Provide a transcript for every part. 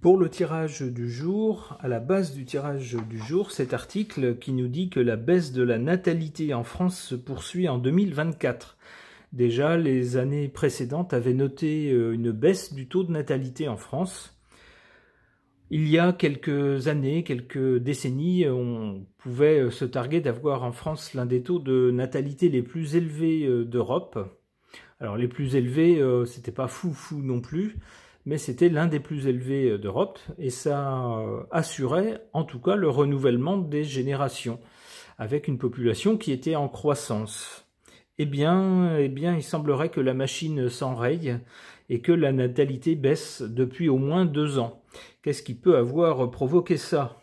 Pour le tirage du jour, à la base du tirage du jour, cet article qui nous dit que la baisse de la natalité en France se poursuit en 2024. Déjà, les années précédentes avaient noté une baisse du taux de natalité en France. Il y a quelques années, quelques décennies, on pouvait se targuer d'avoir en France l'un des taux de natalité les plus élevés d'Europe. Alors les plus élevés, c'était pas fou non plus, mais c'était l'un des plus élevés d'Europe, et ça assurait en tout cas le renouvellement des générations, avec une population qui était en croissance. Eh bien, il semblerait que la machine s'enraye et que la natalité baisse depuis au moins 2 ans. Qu'est-ce qui peut avoir provoqué ça?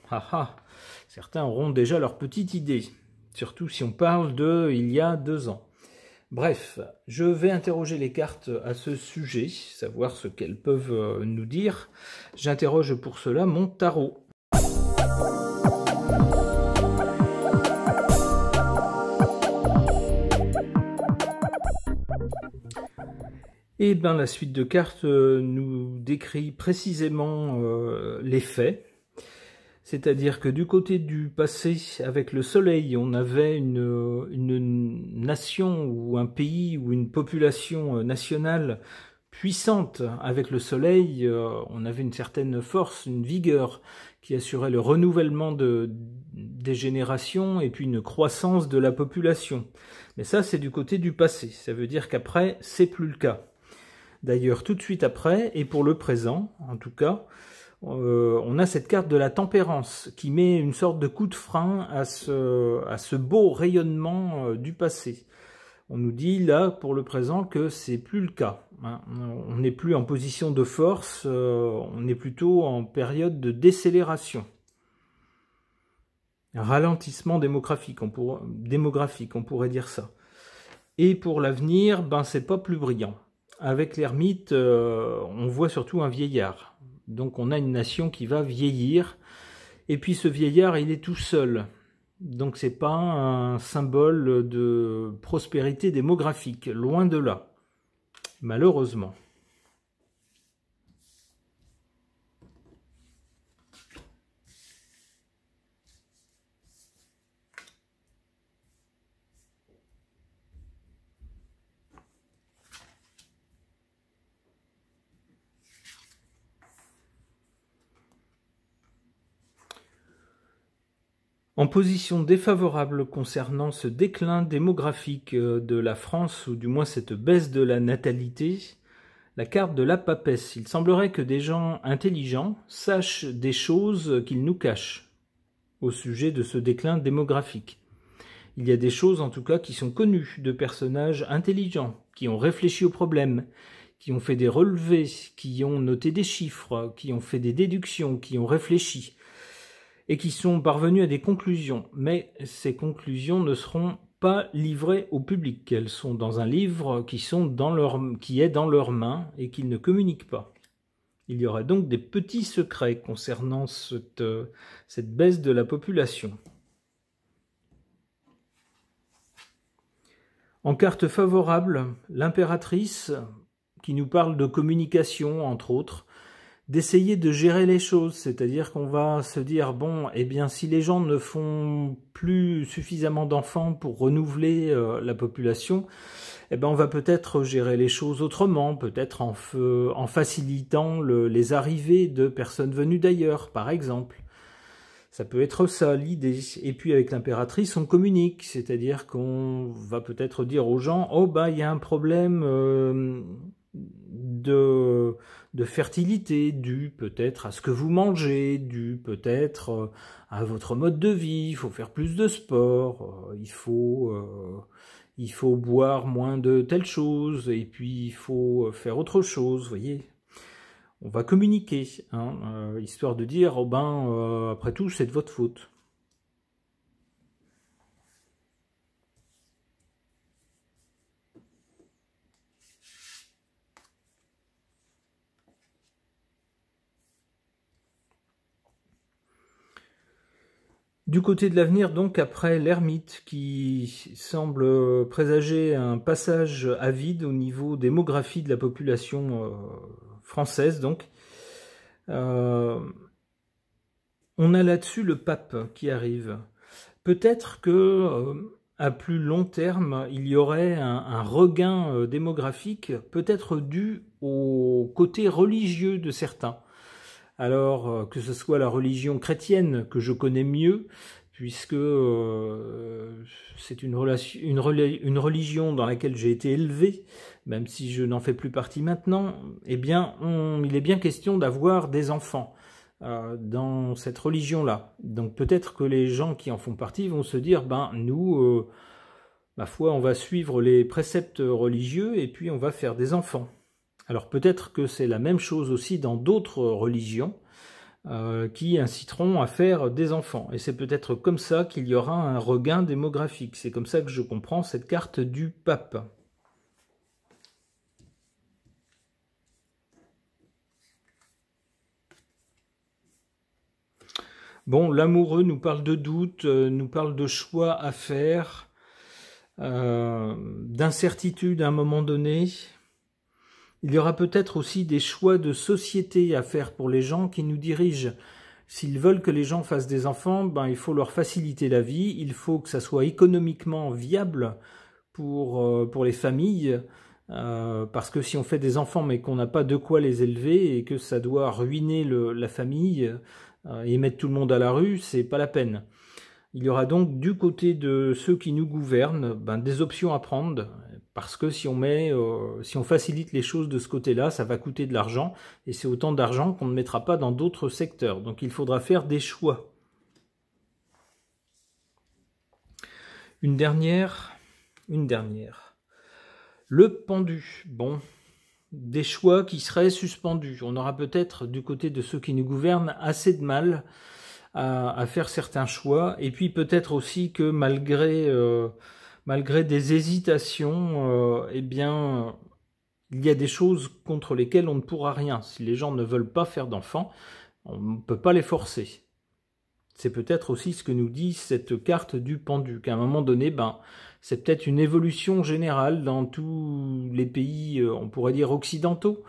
Certains auront déjà leur petite idée, surtout si on parle de il y a 2 ans. Bref, je vais interroger les cartes à ce sujet, savoir ce qu'elles peuvent nous dire. J'interroge pour cela mon tarot. Et bien la suite de cartes nous décrit précisément les faits. C'est-à-dire que du côté du passé, avec le soleil, on avait une nation ou un pays ou une population nationale puissante. Avec le soleil, on avait une certaine force, une vigueur qui assurait le renouvellement des générations et puis une croissance de la population. Mais ça, c'est du côté du passé. Ça veut dire qu'après, c'est plus le cas. D'ailleurs, tout de suite après, et pour le présent, en tout cas, on a cette carte de la tempérance qui met une sorte de coup de frein à ce beau rayonnement du passé. On nous dit là, pour le présent, que c'est plus le cas. On n'est plus en position de force, on est plutôt en période de décélération. Un ralentissement démographique, on pourrait dire ça. Et pour l'avenir, c'est pas plus brillant. Avec l'ermite, on voit surtout un vieillard. Donc on a une nation qui va vieillir. Et puis ce vieillard, il est tout seul. Donc c'est pas un symbole de prospérité démographique, loin de là, malheureusement. En position défavorable concernant ce déclin démographique de la France, ou du moins cette baisse de la natalité, la carte de la papesse. Il semblerait que des gens intelligents sachent des choses qu'ils nous cachent au sujet de ce déclin démographique. Il y a des choses en tout cas qui sont connues de personnages intelligents, qui ont réfléchi au problème, qui ont fait des relevés, qui ont noté des chiffres, qui ont fait des déductions, qui ont réfléchi, et qui sont parvenus à des conclusions. Mais ces conclusions ne seront pas livrées au public. Elles sont dans un livre qui est dans leurs mains et qu'ils ne communiquent pas. Il y aura donc des petits secrets concernant cette baisse de la population. En carte favorable, l'impératrice, qui nous parle de communication, entre autres, d'essayer de gérer les choses, c'est-à-dire qu'on va se dire, bon, eh bien, si les gens ne font plus suffisamment d'enfants pour renouveler la population, eh ben, on va peut-être gérer les choses autrement, peut-être en facilitant les arrivées de personnes venues d'ailleurs, par exemple. Ça peut être ça, l'idée. Et puis, avec l'impératrice, on communique, c'est-à-dire qu'on va peut-être dire aux gens, oh, il y a un problème de fertilité, dû peut-être à ce que vous mangez, dû peut-être à votre mode de vie, il faut faire plus de sport, il faut boire moins de telle chose, et puis il faut faire autre chose, vous voyez. On va communiquer, histoire de dire, après tout, c'est de votre faute. Du côté de l'avenir, donc, après l'ermite, qui semble présager un passage à vide au niveau démographie de la population française, donc, on a là-dessus le pape qui arrive. Peut-être que à plus long terme, il y aurait un regain démographique, peut-être dû au côté religieux de certains. Alors que ce soit la religion chrétienne que je connais mieux, puisque c'est une religion dans laquelle j'ai été élevé, même si je n'en fais plus partie maintenant, eh bien, il est bien question d'avoir des enfants dans cette religion-là. Donc peut-être que les gens qui en font partie vont se dire, ben nous, ma foi, on va suivre les préceptes religieux et puis on va faire des enfants. Alors peut-être que c'est la même chose aussi dans d'autres religions qui inciteront à faire des enfants. Et c'est peut-être comme ça qu'il y aura un regain démographique. C'est comme ça que je comprends cette carte du pape. Bon, l'amoureux nous parle de doute, nous parle de choix à faire, d'incertitude à un moment donné. Il y aura peut-être aussi des choix de société à faire pour les gens qui nous dirigent. S'ils veulent que les gens fassent des enfants, ben, il faut leur faciliter la vie, il faut que ça soit économiquement viable pour les familles, parce que si on fait des enfants mais qu'on n'a pas de quoi les élever et que ça doit ruiner la famille et mettre tout le monde à la rue, c'est pas la peine. Il y aura donc du côté de ceux qui nous gouvernent ben, des options à prendre, parce que si on facilite les choses de ce côté-là, ça va coûter de l'argent, et c'est autant d'argent qu'on ne mettra pas dans d'autres secteurs. Donc il faudra faire des choix. Une dernière. Le pendu. Bon, des choix qui seraient suspendus. On aura peut-être du côté de ceux qui nous gouvernent assez de mal à faire certains choix, et puis peut-être aussi que malgré des hésitations, eh bien, il y a des choses contre lesquelles on ne pourra rien. Si les gens ne veulent pas faire d'enfants, on ne peut pas les forcer. C'est peut-être aussi ce que nous dit cette carte du pendu, qu'à un moment donné, ben, c'est peut-être une évolution générale dans tous les pays, on pourrait dire occidentaux,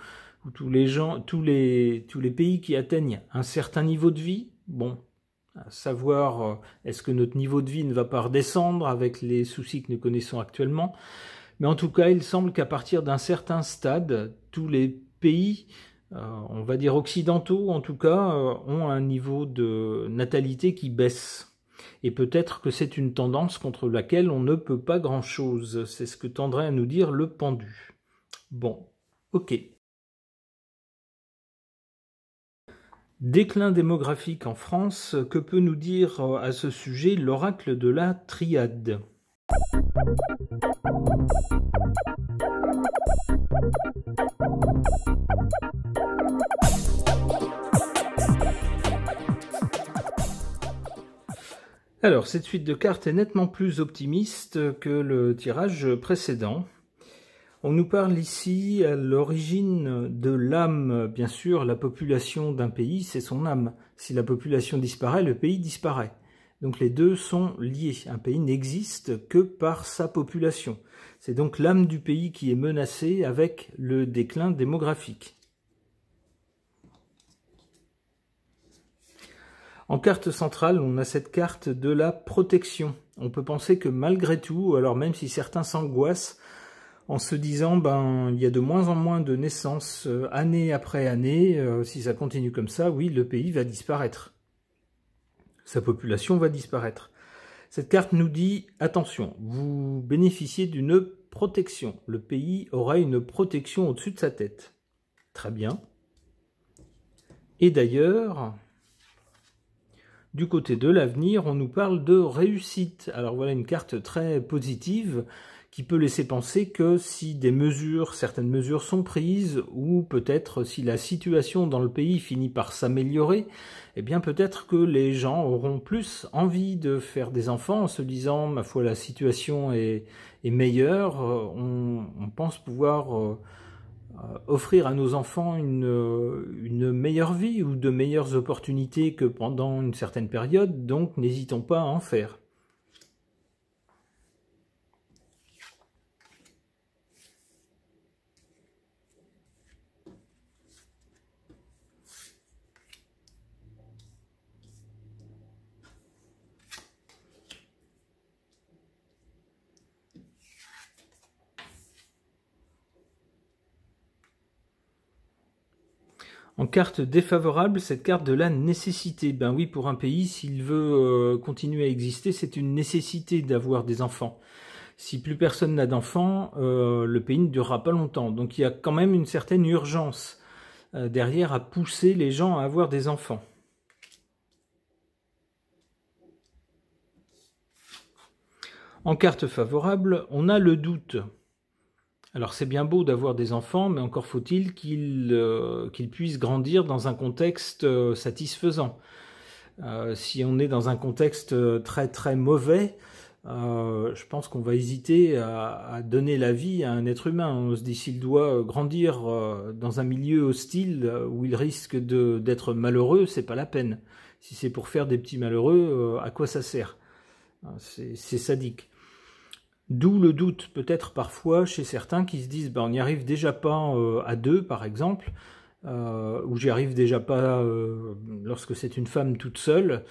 où tous les pays qui atteignent un certain niveau de vie, bon, à savoir est-ce que notre niveau de vie ne va pas redescendre avec les soucis que nous connaissons actuellement, mais en tout cas il semble qu'à partir d'un certain stade, tous les pays, on va dire occidentaux en tout cas, ont un niveau de natalité qui baisse. Et peut-être que c'est une tendance contre laquelle on ne peut pas grand-chose. C'est ce que tendrait à nous dire le pendu. Bon, ok. Déclin démographique en France, que peut nous dire à ce sujet l'oracle de la triade? Alors, cette suite de cartes est nettement plus optimiste que le tirage précédent. On nous parle ici à l'origine de l'âme. Bien sûr, la population d'un pays, c'est son âme. Si la population disparaît, le pays disparaît. Donc les deux sont liés. Un pays n'existe que par sa population. C'est donc l'âme du pays qui est menacée avec le déclin démographique. En carte centrale, on a cette carte de la protection. On peut penser que malgré tout, alors même si certains s'angoissent, en se disant ben il y a de moins en moins de naissances année après année, si ça continue comme ça, oui, le pays va disparaître. Sa population va disparaître. Cette carte nous dit, attention, vous bénéficiez d'une protection. Le pays aura une protection au-dessus de sa tête. Très bien. Et d'ailleurs, du côté de l'avenir, on nous parle de réussite. Alors voilà une carte très positive qui peut laisser penser que si certaines mesures sont prises, ou peut-être si la situation dans le pays finit par s'améliorer, eh bien peut-être que les gens auront plus envie de faire des enfants en se disant, ma foi, la situation est meilleure, on pense pouvoir offrir à nos enfants une meilleure vie ou de meilleures opportunités que pendant une certaine période, donc n'hésitons pas à en faire. En carte défavorable, cette carte de la nécessité. Ben oui, pour un pays, s'il veut continuer à exister, c'est une nécessité d'avoir des enfants. Si plus personne n'a d'enfants, le pays ne durera pas longtemps. Donc il y a quand même une certaine urgence derrière à pousser les gens à avoir des enfants. En carte favorable, on a le doute. Alors c'est bien beau d'avoir des enfants, mais encore faut-il qu'ils puissent grandir dans un contexte satisfaisant. Si on est dans un contexte très très mauvais, je pense qu'on va hésiter à donner la vie à un être humain. On se dit s'il doit grandir dans un milieu hostile où il risque d'être malheureux, c'est pas la peine. Si c'est pour faire des petits malheureux, à quoi ça sert? C'est sadique. D'où le doute peut-être parfois chez certains qui se disent on n'y arrive déjà pas à deux par exemple, ou j'y arrive déjà pas lorsque c'est une femme toute seule,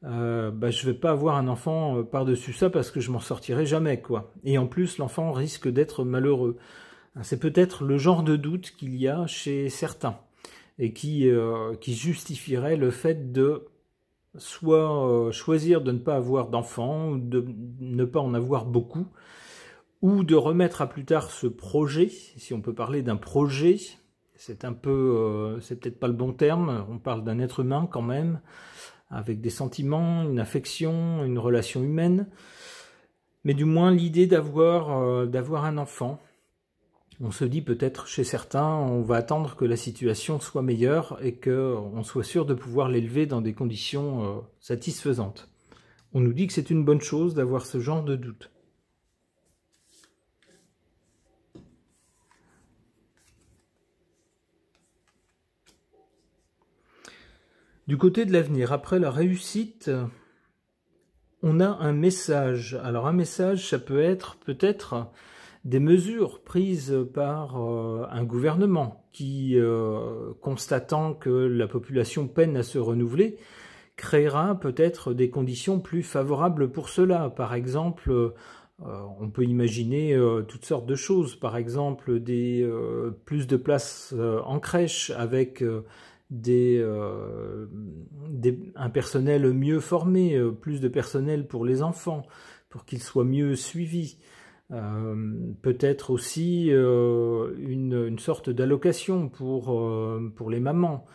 je vais pas avoir un enfant par-dessus ça parce que je m'en sortirai jamais quoi. Et en plus l'enfant risque d'être malheureux. C'est peut-être le genre de doute qu'il y a chez certains et qui justifierait le fait de soit choisir de ne pas avoir d'enfants, ou de ne pas en avoir beaucoup, ou de remettre à plus tard ce projet, si on peut parler d'un projet, c'est un peu, c'est peut-être pas le bon terme, on parle d'un être humain quand même, avec des sentiments, une affection, une relation humaine, mais du moins l'idée d'avoir un enfant. On se dit peut-être chez certains, on va attendre que la situation soit meilleure et qu'on soit sûr de pouvoir l'élever dans des conditions satisfaisantes. On nous dit que c'est une bonne chose d'avoir ce genre de doute. Du côté de l'avenir, après la réussite, on a un message. Alors un message, ça peut être peut-être des mesures prises par un gouvernement qui, constatant que la population peine à se renouveler, créera peut-être des conditions plus favorables pour cela. Par exemple, on peut imaginer toutes sortes de choses. Par exemple, plus de places en crèche avec un personnel mieux formé, plus de personnel pour les enfants, pour qu'ils soient mieux suivis. Peut-être aussi une sorte d'allocation pour les mamans,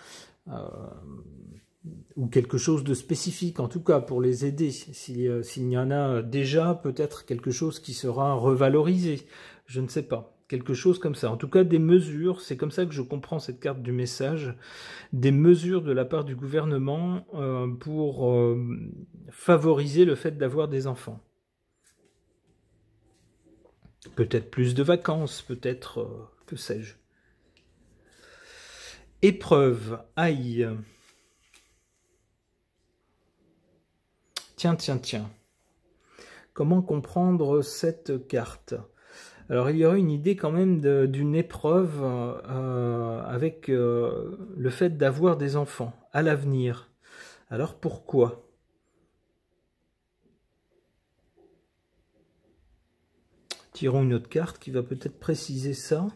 ou quelque chose de spécifique en tout cas pour les aider. S'il y en a déjà, peut-être quelque chose qui sera revalorisé, je ne sais pas. Quelque chose comme ça. En tout cas, des mesures, c'est comme ça que je comprends cette carte du message, des mesures de la part du gouvernement pour favoriser le fait d'avoir des enfants. Peut-être plus de vacances, peut-être, que sais-je. Épreuve, aïe. Tiens. Comment comprendre cette carte ? Alors il y aurait une idée quand même d'une épreuve avec le fait d'avoir des enfants à l'avenir. Alors pourquoi ? Tirons une autre carte qui va peut-être préciser ça.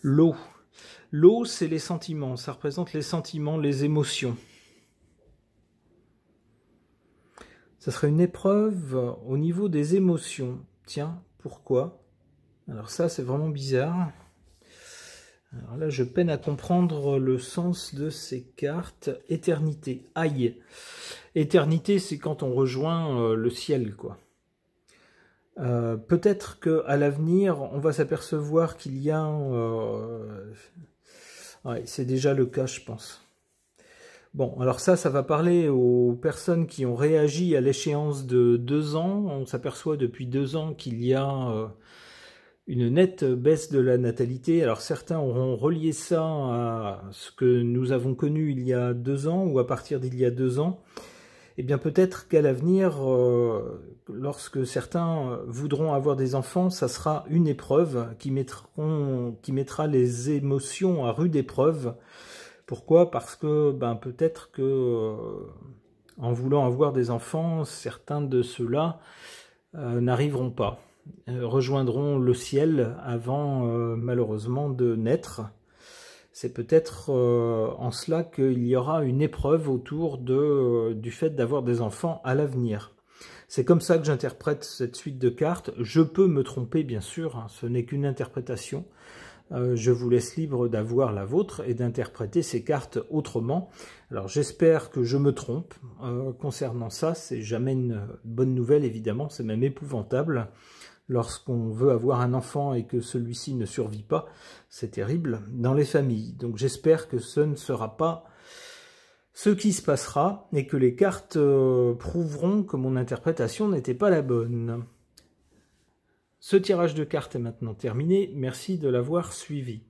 L'eau. L'eau, c'est les sentiments. Ça représente les sentiments, les émotions. Ça serait une épreuve au niveau des émotions. Tiens, pourquoi? Alors ça, c'est vraiment bizarre. Alors là, je peine à comprendre le sens de ces cartes. Éternité. Aïe. Éternité, c'est quand on rejoint le ciel, quoi. Peut-être qu'à l'avenir, on va s'apercevoir qu'il y a... Ouais, c'est déjà le cas, je pense. Bon, alors ça va parler aux personnes qui ont réagi à l'échéance de 2 ans. On s'aperçoit depuis 2 ans qu'il y a une nette baisse de la natalité. Alors certains auront relié ça à ce que nous avons connu il y a 2 ans ou à partir d'il y a 2 ans. Eh bien peut-être qu'à l'avenir, lorsque certains voudront avoir des enfants, ça sera une épreuve qui mettra les émotions à rude épreuve. Pourquoi? Parce que peut-être que en voulant avoir des enfants, certains de ceux-là n'arriveront pas, rejoindront le ciel avant malheureusement de naître. C'est peut-être en cela qu'il y aura une épreuve autour du fait d'avoir des enfants à l'avenir. C'est comme ça que j'interprète cette suite de cartes. Je peux me tromper, bien sûr, hein, ce n'est qu'une interprétation. Je vous laisse libre d'avoir la vôtre et d'interpréter ces cartes autrement. Alors j'espère que je me trompe concernant ça. C'est jamais une bonne nouvelle, évidemment, c'est même épouvantable. Lorsqu'on veut avoir un enfant et que celui-ci ne survit pas, c'est terrible dans les familles. Donc j'espère que ce ne sera pas ce qui se passera et que les cartes prouveront que mon interprétation n'était pas la bonne. Ce tirage de cartes est maintenant terminé. Merci de l'avoir suivi.